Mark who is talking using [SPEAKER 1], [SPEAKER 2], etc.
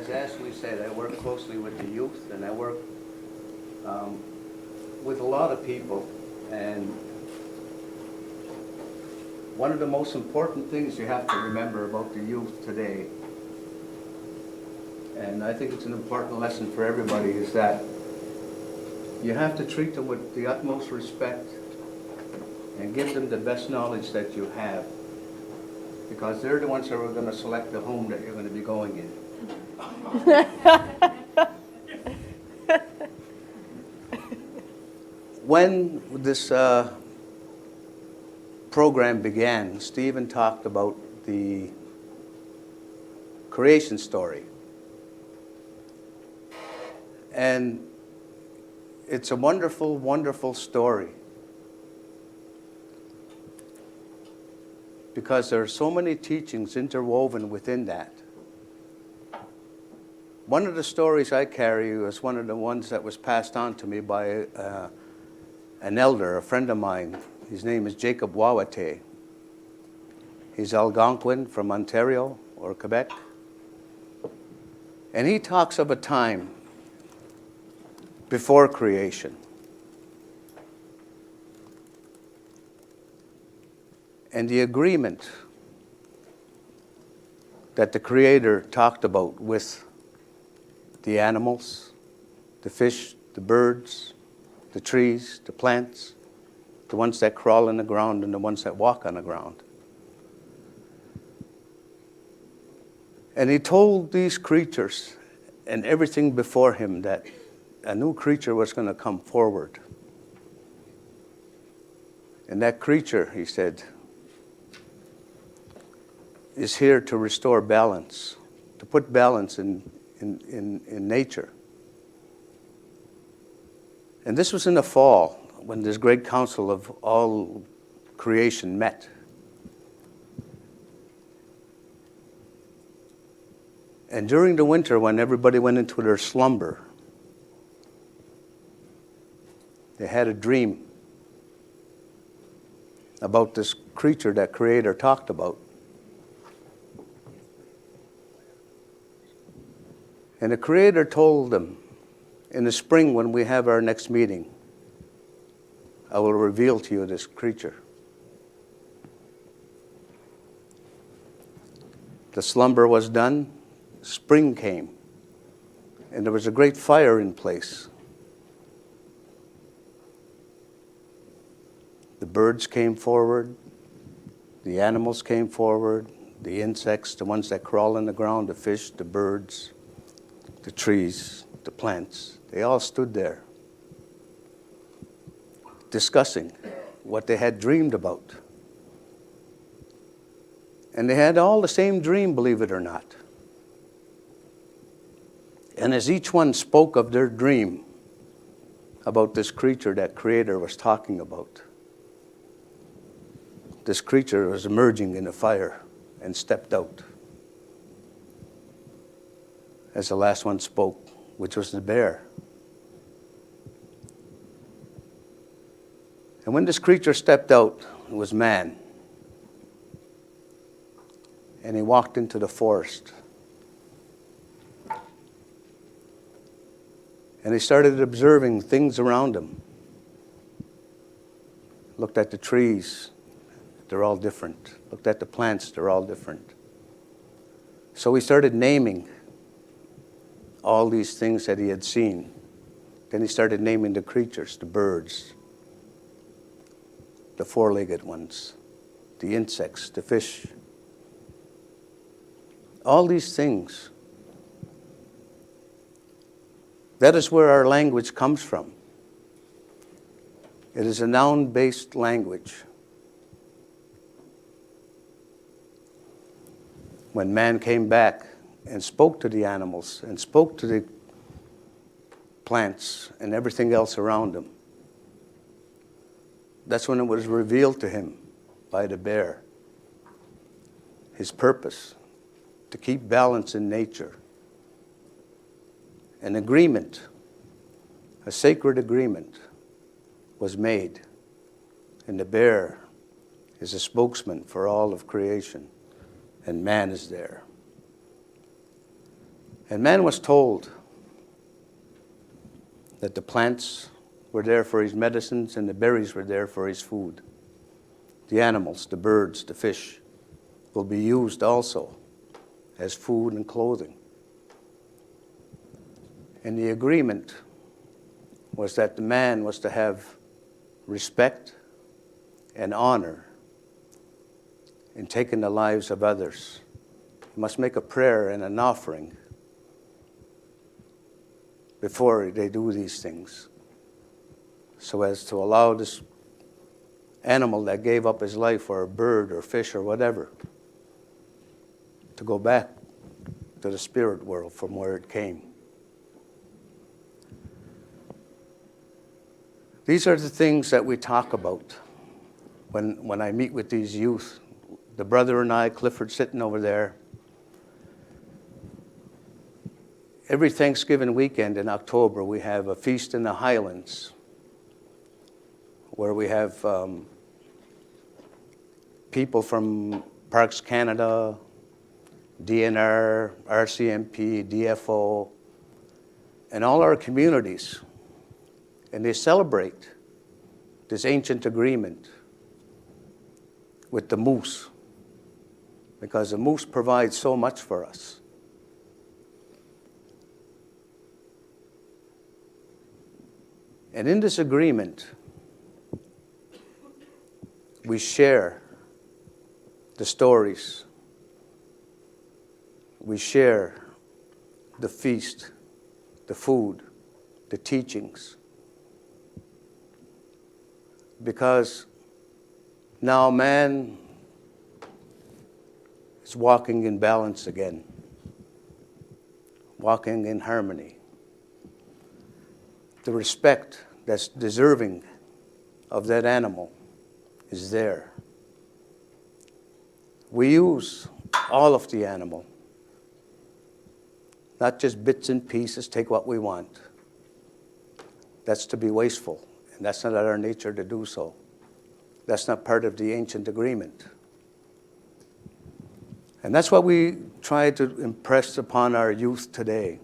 [SPEAKER 1] as Ashley said, I work closely with the youth, and I work with a lot of people. And one of the most important things you have to remember about the youth today, and I think it's an important lesson for everybody, is that you have to treat them with the utmost respect and give them the best knowledge that you have, because they're the ones that are going to select the home that you're going to be going in. When this program began, Stephen talked about the creation story. And it's a wonderful, wonderful story, because there are so many teachings interwoven within that. One of the stories I carry was one of the ones that was passed on to me by an elder, a friend of mine. His name is Jacob Wawate. He's Algonquin from Ontario or Quebec. And he talks of a time before creation. And the agreement that the Creator talked about with the animals, the fish, the birds, the trees, the plants, the ones that crawl on the ground and the ones that walk on the ground. And he told these creatures and everything before him that a new creature was going to come forward. And that creature, he said, is here to restore balance, to put balance in nature. And this was in the fall, when this great council of all creation met. And during the winter, when everybody went into their slumber, they had a dream about this creature that Creator talked about. And the Creator told them, in the spring when we have our next meeting, I will reveal to you this creature. The slumber was done, spring came, and there was a great fire in place. The birds came forward, the animals came forward, the insects, the ones that crawl on the ground, the fish, the birds, the trees, the plants, they all stood there discussing what they had dreamed about. And they had all the same dream, believe it or not. And as each one spoke of their dream about this creature that Creator was talking about, this creature was emerging in the fire and stepped out. As the last one spoke, which was the bear. And when this creature stepped out, it was man. And he walked into the forest. And he started observing things around him. Looked at the trees, they're all different. Looked at the plants, they're all different. So he started naming all these things that he had seen. Then he started naming the creatures, the birds, the four-legged ones, the insects, the fish. All these things. That is where our language comes from. It is a noun-based language. When man came back and spoke to the animals and spoke to the plants and everything else around him, that's when it was revealed to him by the bear. His purpose, to keep balance in nature. An agreement, a sacred agreement, was made. And the bear is a spokesman for all of creation. And man is there. And man was told that the plants were there for his medicines and the berries were there for his food. The animals, the birds, the fish will be used also as food and clothing. And the agreement was that the man was to have respect and honor in taking the lives of others. He must make a prayer and an offering before they do these things, so as to allow this animal that gave up his life, or a bird or fish or whatever, to go back to the spirit world from where it came. These are the things that we talk about when I meet with these youth. The brother and I, Clifford, sitting over there. Every Thanksgiving weekend in October, we have a feast in the highlands where we have people from Parks Canada, DNR, RCMP, DFO, and all our communities. And they celebrate this ancient agreement with the moose, because the moose provides so much for us. And in this agreement, we share the stories. We share the feast, the food, the teachings. Because now man is walking in balance again, walking in harmony. The respect that's deserving of that animal is there. We use all of the animal, not just bits and pieces, take what we want. That's to be wasteful, and that's not our nature to do so. That's not part of the ancient agreement. And that's what we try to impress upon our youth today.